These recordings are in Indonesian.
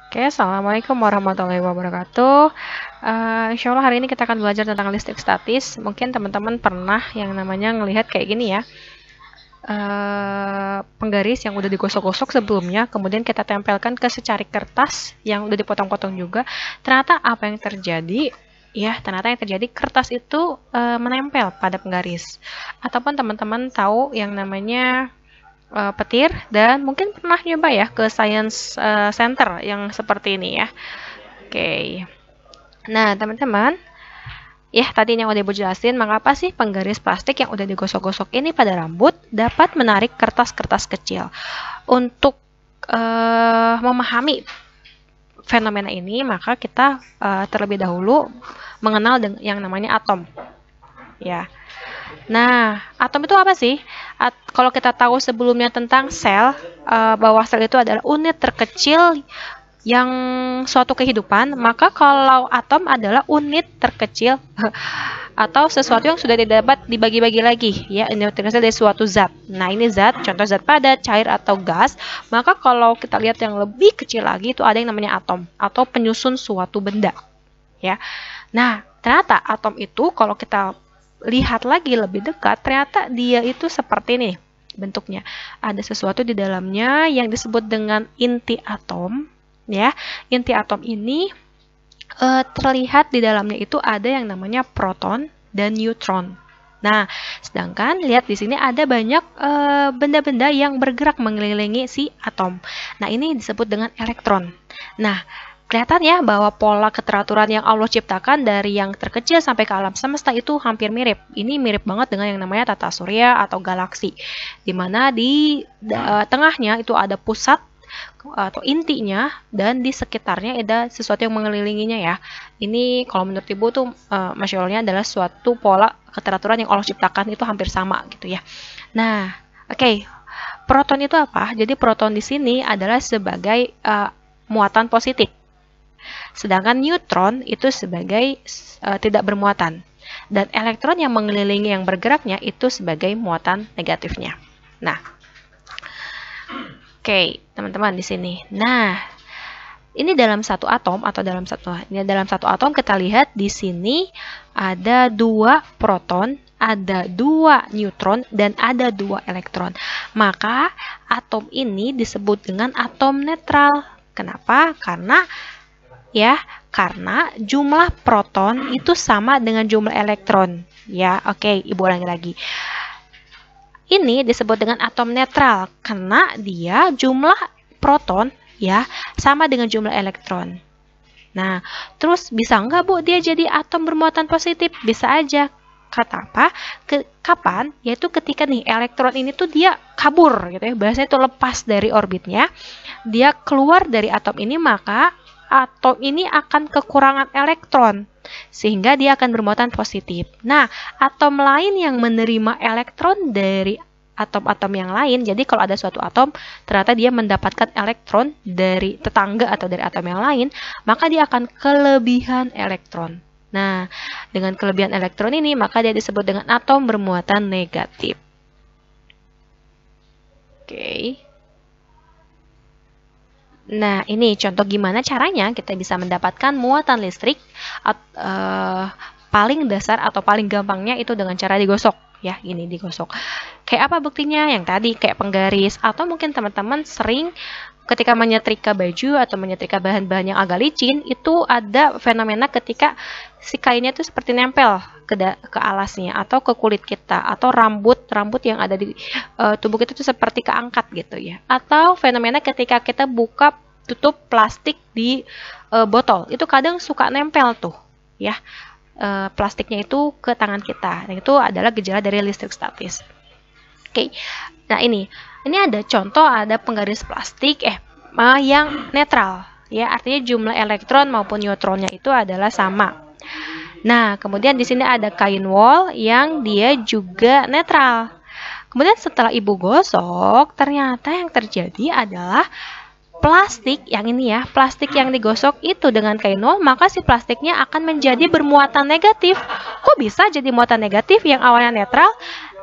Oke, Assalamualaikum warahmatullahi wabarakatuh. Insya Allah hari ini kita akan belajar tentang listrik statis. Mungkin teman-teman pernah yang namanya ngelihat kayak gini ya. Penggaris yang udah digosok-gosok sebelumnya, kemudian kita tempelkan ke secari kertas yang udah dipotong-potong juga. Ternyata apa yang terjadi? Ya, ternyata yang terjadi kertas itu menempel pada penggaris. Ataupun teman-teman tahu yang namanya petir, dan mungkin pernah nyoba ya ke science center yang seperti ini ya. Oke. Nah, teman-teman, ya tadi yang udah ibu jelasin, mengapa sih penggaris plastik yang udah digosok-gosok ini pada rambut dapat menarik kertas-kertas kecil. Untuk memahami fenomena ini, maka kita terlebih dahulu mengenal yang namanya atom. Ya. Nah, atom itu apa sih? Kalau kita tahu sebelumnya tentang sel, bahwa sel itu adalah unit terkecil yang suatu kehidupan, maka kalau atom adalah unit terkecil atau sesuatu yang sudah dapat dibagi-bagi lagi, ya, unit terkecil dari suatu zat. Nah, ini zat, contoh zat padat, cair atau gas. Maka kalau kita lihat yang lebih kecil lagi, itu ada yang namanya atom atau penyusun suatu benda, ya. Nah, ternyata atom itu kalau kita lihat lagi lebih dekat, ternyata dia itu seperti ini bentuknya. Ada sesuatu di dalamnya yang disebut dengan inti atom, ya. Inti atom ini terlihat di dalamnya itu ada yang namanya proton dan neutron. Nah, sedangkan lihat di sini ada banyak benda-benda yang bergerak mengelilingi si atom. Nah, ini disebut dengan elektron. Nah, kelihatan ya bahwa pola keteraturan yang Allah ciptakan dari yang terkecil sampai ke alam semesta itu hampir mirip. Ini mirip banget dengan yang namanya tata surya atau galaksi, di mana di tengahnya itu ada pusat atau intinya, dan di sekitarnya ada sesuatu yang mengelilinginya ya. Ini kalau menurut ibu tuh Masya Allahnya adalah suatu pola keteraturan yang Allah ciptakan itu hampir sama gitu ya. Nah, oke. Proton itu apa? Jadi proton di sini adalah sebagai muatan positif. Sedangkan neutron itu sebagai tidak bermuatan. Dan elektron yang mengelilingi yang bergeraknya itu sebagai muatan negatifnya. Nah, oke, teman-teman di sini. Nah, ini dalam satu atom atau dalam satu atom kita lihat di sini ada 2 proton, ada 2 neutron, dan ada 2 elektron. Maka atom ini disebut dengan atom netral. Kenapa? Karena jumlah proton itu sama dengan jumlah elektron. Ya, oke, ibu ulangi lagi. Ini disebut dengan atom netral karena dia jumlah proton ya sama dengan jumlah elektron. Nah, terus bisa nggak Bu dia jadi atom bermuatan positif? Bisa aja. Kata apa? Kapan? Yaitu ketika nih elektron ini tuh dia kabur gitu ya. Bahasanya itu lepas dari orbitnya. Dia keluar dari atom ini, maka atom ini akan kekurangan elektron sehingga dia akan bermuatan positif. Nah, atom lain yang menerima elektron dari atom-atom yang lain, jadi kalau ada suatu atom ternyata dia mendapatkan elektron dari tetangga atau dari atom yang lain, maka dia akan kelebihan elektron. Nah, dengan kelebihan elektron ini maka dia disebut dengan atom bermuatan negatif. Oke. Nah, ini contoh gimana caranya kita bisa mendapatkan muatan listrik paling dasar atau paling gampangnya itu dengan cara digosok. Ya, ini digosok. Kayak apa buktinya? Yang tadi kayak penggaris, atau mungkin teman-teman sering ketika menyetrika baju atau menyetrika bahan-bahan yang agak licin, itu ada fenomena ketika si kainnya itu seperti nempel ke alasnya atau ke kulit kita, atau rambut yang ada di tubuh kita itu seperti keangkat gitu ya. Atau fenomena ketika kita buka tutup plastik di botol, itu kadang suka nempel tuh ya. Plastiknya itu ke tangan kita. Nah, itu adalah gejala dari listrik statis. Oke. Nah, ini ada contoh, ada penggaris plastik yang netral ya, artinya jumlah elektron maupun neutronnya itu adalah sama. Nah, kemudian di sini ada kain wol yang dia juga netral. Kemudian setelah ibu gosok, ternyata yang terjadi adalah plastik yang ini ya, plastik yang digosok itu dengan kain wol, maka si plastiknya akan menjadi bermuatan negatif. Kok bisa jadi muatan negatif yang awalnya netral?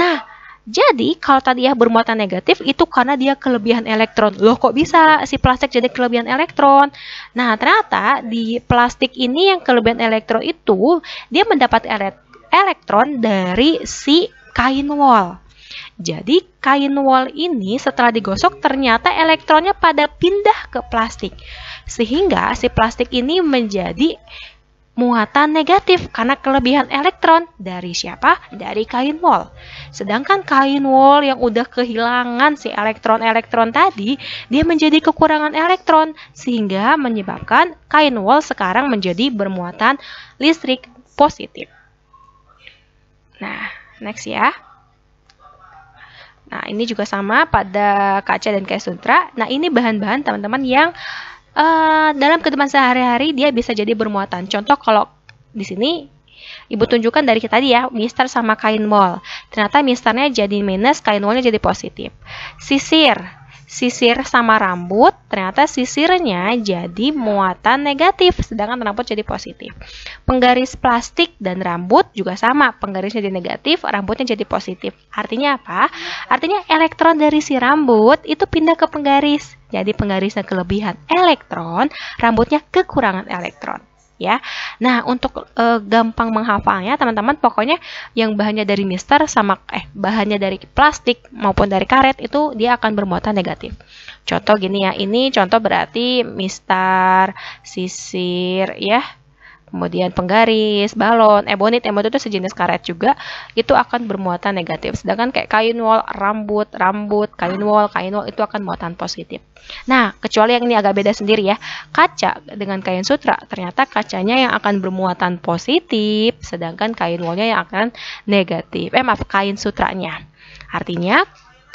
Nah, Jadi, kalau tadi ya bermuatan negatif, itu karena dia kelebihan elektron. Loh, kok bisa si plastik jadi kelebihan elektron? Nah, ternyata di plastik ini yang kelebihan elektron itu, dia mendapat elektron dari si kain wol. Jadi, kain wol ini setelah digosok, ternyata elektronnya pada pindah ke plastik. Sehingga si plastik ini menjadi muatan negatif karena kelebihan elektron dari siapa? Dari kain wol. Sedangkan kain wol yang udah kehilangan si elektron-elektron tadi, dia menjadi kekurangan elektron sehingga menyebabkan kain wol sekarang menjadi bermuatan listrik positif. Nah, next ya. Nah, ini juga sama pada kaca dan kain sutra. Nah, ini bahan-bahan teman-teman yang dalam kehidupan sehari-hari dia bisa jadi bermuatan. Contoh kalau di sini Ibu tunjukkan dari tadi ya, mister sama kain wol. Ternyata misternya jadi minus, kain wolnya jadi positif. Sisir sama rambut, ternyata sisirnya jadi muatan negatif, sedangkan rambut jadi positif. Penggaris plastik dan rambut juga sama, penggarisnya jadi negatif, rambutnya jadi positif. Artinya apa? Artinya elektron dari si rambut itu pindah ke penggaris. Jadi penggarisnya kelebihan elektron, rambutnya kekurangan elektron. Ya, nah untuk gampang menghafalnya teman-teman, pokoknya yang bahannya dari mister sama bahannya dari plastik maupun dari karet itu dia akan bermuatan negatif. Contoh gini ya, ini contoh berarti mister, sisir ya, kemudian penggaris, balon, ebonit itu sejenis karet juga, itu akan bermuatan negatif. Sedangkan kayak kain wol, rambut, kain wol itu akan muatan positif. Nah, kecuali yang ini agak beda sendiri ya. Kaca dengan kain sutra, ternyata kacanya yang akan bermuatan positif, sedangkan kain wolnya yang akan negatif. Kain sutranya. Artinya,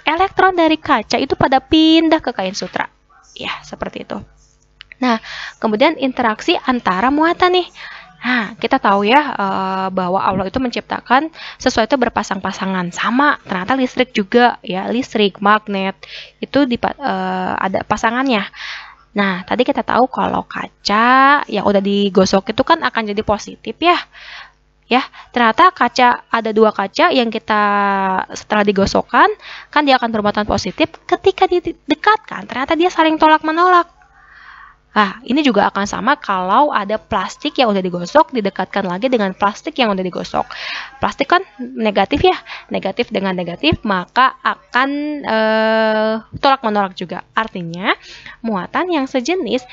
elektron dari kaca itu pada pindah ke kain sutra. Ya, seperti itu. Nah, kemudian interaksi antara muatan nih. Nah, kita tahu ya bahwa Allah itu menciptakan sesuatu berpasang-pasangan. Sama, ternyata listrik juga ya, listrik, magnet itu ada pasangannya. Nah, tadi kita tahu kalau kaca yang udah digosok itu kan akan jadi positif ya. Ya, ternyata ada dua kaca yang kita setelah digosokkan kan dia akan bermuatan positif. Ketika didekatkan, ternyata dia saling tolak-menolak. Nah, ini juga akan sama kalau ada plastik yang udah digosok, didekatkan lagi dengan plastik yang udah digosok. Plastik kan negatif ya, negatif dengan negatif, maka akan tolak-menolak juga. Artinya, muatan yang sejenis,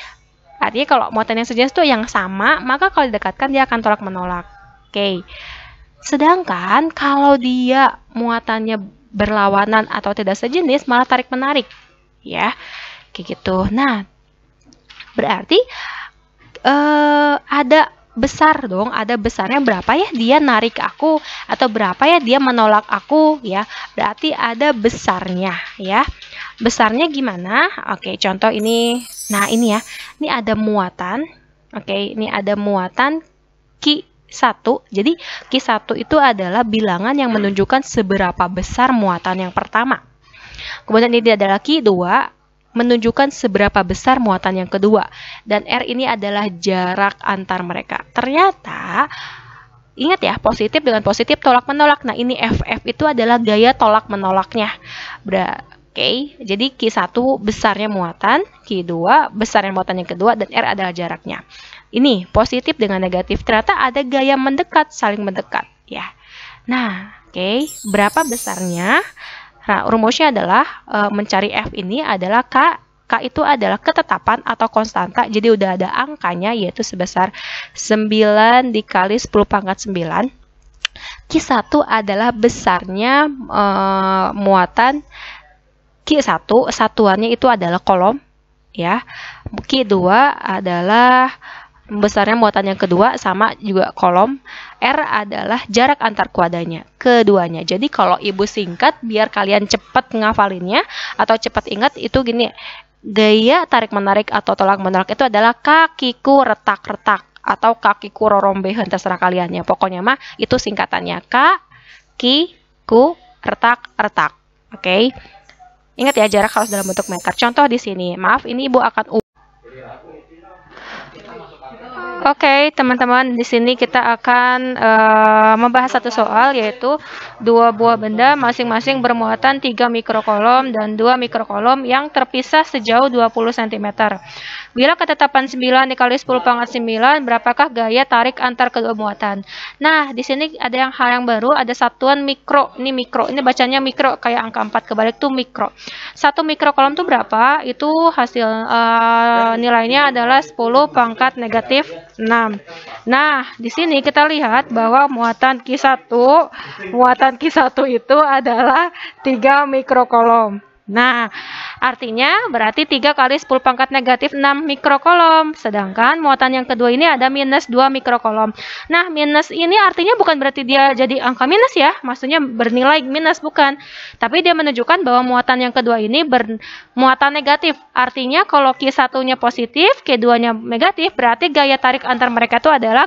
artinya kalau muatan yang sejenis itu yang sama, maka kalau didekatkan dia akan tolak-menolak. Oke. Sedangkan kalau dia muatannya berlawanan atau tidak sejenis, malah tarik-menarik. Ya, kayak gitu. Nah, berarti ada besar dong, ada besarnya berapa ya dia narik aku atau berapa ya dia menolak aku ya. Berarti ada besarnya ya. Besarnya gimana? Oke, contoh ini. Nah, ini ya. Ini ada muatan. Oke, ini ada muatan Q1. Jadi Q1 itu adalah bilangan yang menunjukkan seberapa besar muatan yang pertama. Kemudian ini adalah Q2 menunjukkan seberapa besar muatan yang kedua. Dan R ini adalah jarak antar mereka. Ternyata, ingat ya, positif dengan positif tolak-menolak. Nah, ini FF itu adalah gaya tolak-menolaknya. Oke, jadi Q1 besarnya muatan, Q2 besarnya muatan yang kedua, dan R adalah jaraknya. Ini positif dengan negatif. Ternyata ada gaya mendekat, saling mendekat. Ya. Nah, oke, berapa besarnya? Nah, rumusnya adalah mencari F ini adalah K. K itu adalah ketetapan atau konstanta. Jadi udah ada angkanya yaitu sebesar 9 dikali 10 pangkat 9. Q1 adalah besarnya muatan Q1. Satuannya itu adalah kolom. Ya. Q2 adalah besarnya muatan yang kedua sama juga kolom. R adalah jarak antar kuadanya, keduanya. Jadi kalau ibu singkat biar kalian cepat ngafalinnya atau cepat ingat itu gini. Gaya tarik-menarik atau tolak-menolak itu adalah kakiku retak-retak atau kakiku rorombehan, terserah kalian ya. Pokoknya mah itu singkatannya kakiku retak-retak. Oke. Ingat ya, jarak harus dalam bentuk meter. Contoh di sini. Maaf, ini ibu akan Oke, teman-teman, di sini kita akan membahas satu soal, yaitu dua buah benda masing-masing bermuatan 3 mikrokolom dan 2 mikrokolom yang terpisah sejauh 20 cm. Bila ketetapan 9 dikali 10 pangkat 9, berapakah gaya tarik antar kedua muatan? Nah, di sini ada hal yang baru, ada satuan mikro. Ini bacanya mikro, kayak angka 4 kebalik tuh mikro. 1 mikrokolom itu berapa? Itu hasil nilainya adalah 10 pangkat negatif 6. Nah, di sini kita lihat bahwa muatan Q1 itu adalah 3 mikrokolom. Nah, artinya berarti 3 kali 10 pangkat negatif 6 mikrokolom. Sedangkan muatan yang kedua ini ada minus 2 mikrokolom. Nah, minus ini artinya bukan berarti dia jadi angka minus ya. Maksudnya bernilai minus, bukan. Tapi dia menunjukkan bahwa muatan yang kedua ini bermuatan negatif. Artinya kalau Q1-nya positif, Q2-nya negatif, berarti gaya tarik antar mereka itu adalah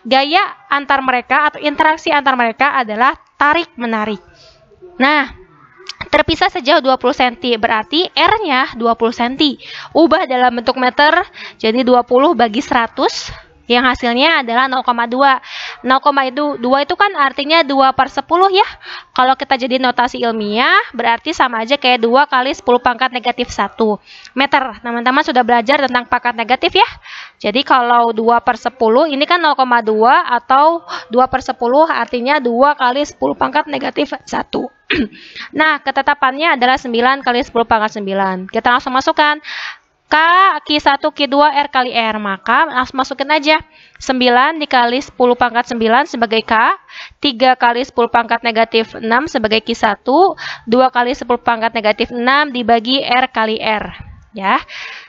gaya antar mereka atau interaksi antar mereka adalah tarik-menarik. Nah, terpisah sejauh 20 cm, berarti R-nya 20 cm. Ubah dalam bentuk meter, jadi 20 bagi 100, yang hasilnya adalah 0,2. 0,2 itu kan artinya 2/10 ya. Kalau kita jadi notasi ilmiah, berarti sama aja kayak 2 kali 10 pangkat negatif 1 meter. Teman-teman sudah belajar tentang pangkat negatif ya. Jadi kalau 2/10 ini kan 0,2 atau 2/10 artinya 2 kali 10 pangkat negatif 1. Nah, ketetapannya adalah 9 kali 10 pangkat 9. Kita langsung masukkan Q1, Q2, R kali R. Maka langsung masukin aja 9 dikali 10 pangkat 9 sebagai K, 3 kali 10 pangkat negatif 6 sebagai Q1, 2 kali 10 pangkat negatif 6 dibagi R kali R. Ya.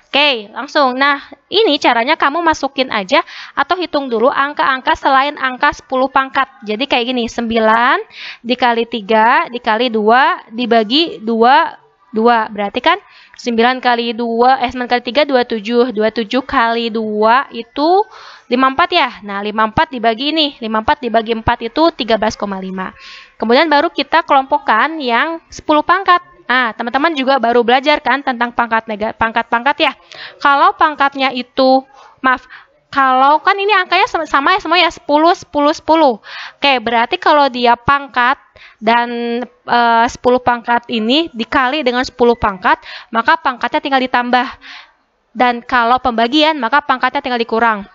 Oke, langsung. Nah, ini caranya kamu masukin aja atau hitung dulu angka-angka selain angka 10 pangkat. Jadi kayak gini, 9 dikali 3 dikali 2 dibagi 2. Berarti kan 9 kali 3, 27. 27 kali 2 itu 54 ya. Nah, 54 dibagi ini. 54 dibagi 4 itu 13,5. Kemudian baru kita kelompokkan yang 10 pangkat. Nah, teman-teman juga baru belajar kan tentang pangkat-pangkat ya. Kalau pangkatnya itu, kalau kan ini angkanya sama ya semua ya, 10, 10, 10. Oke, berarti kalau dia pangkat dan 10 pangkat ini dikali dengan 10 pangkat, maka pangkatnya tinggal ditambah. Dan kalau pembagian, maka pangkatnya tinggal dikurang.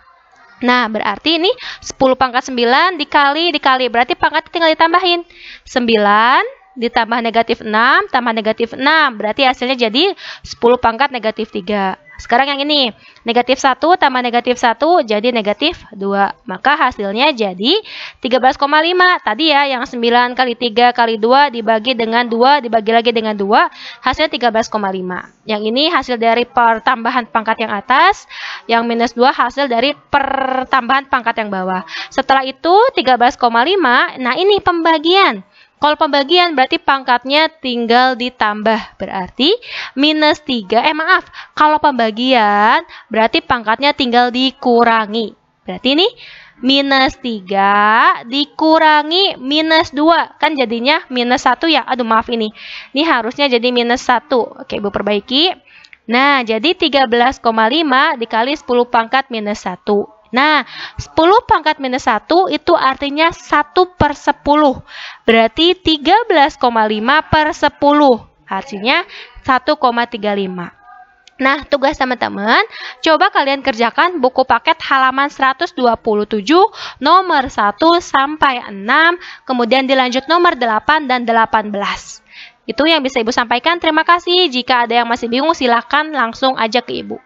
Nah, berarti ini 10 pangkat 9 dikali, berarti pangkatnya tinggal ditambahin. 9 ditambah negatif 6, tambah negatif 6. Berarti hasilnya jadi 10 pangkat negatif 3. Sekarang yang ini, negatif 1 tambah negatif 1 jadi negatif 2. Maka hasilnya jadi 13,5. Tadi ya, yang 9 kali 3 kali 2 dibagi dengan 2, dibagi lagi dengan 2, hasilnya 13,5. Yang ini hasil dari pertambahan pangkat yang atas, yang minus 2 hasil dari pertambahan pangkat yang bawah. Setelah itu 13,5, nah ini pembagian. Kalau pembagian berarti pangkatnya tinggal ditambah, berarti minus 3, kalau pembagian berarti pangkatnya tinggal dikurangi. Berarti ini minus 3 dikurangi minus 2, kan jadinya minus 1 ya. Aduh maaf ini harusnya jadi minus 1. Oke, Ibu perbaiki. Nah, jadi 13,5 dikali 10 pangkat minus 1. Nah, 10 pangkat minus 1 itu artinya 1/10. Berarti 13,5 per 10. Artinya 1,35. Nah, tugas teman-teman, coba kalian kerjakan buku paket halaman 127, nomor 1 sampai 6, kemudian dilanjut nomor 8 dan 18. Itu yang bisa Ibu sampaikan. Terima kasih. Jika ada yang masih bingung, silakan langsung aja ke Ibu.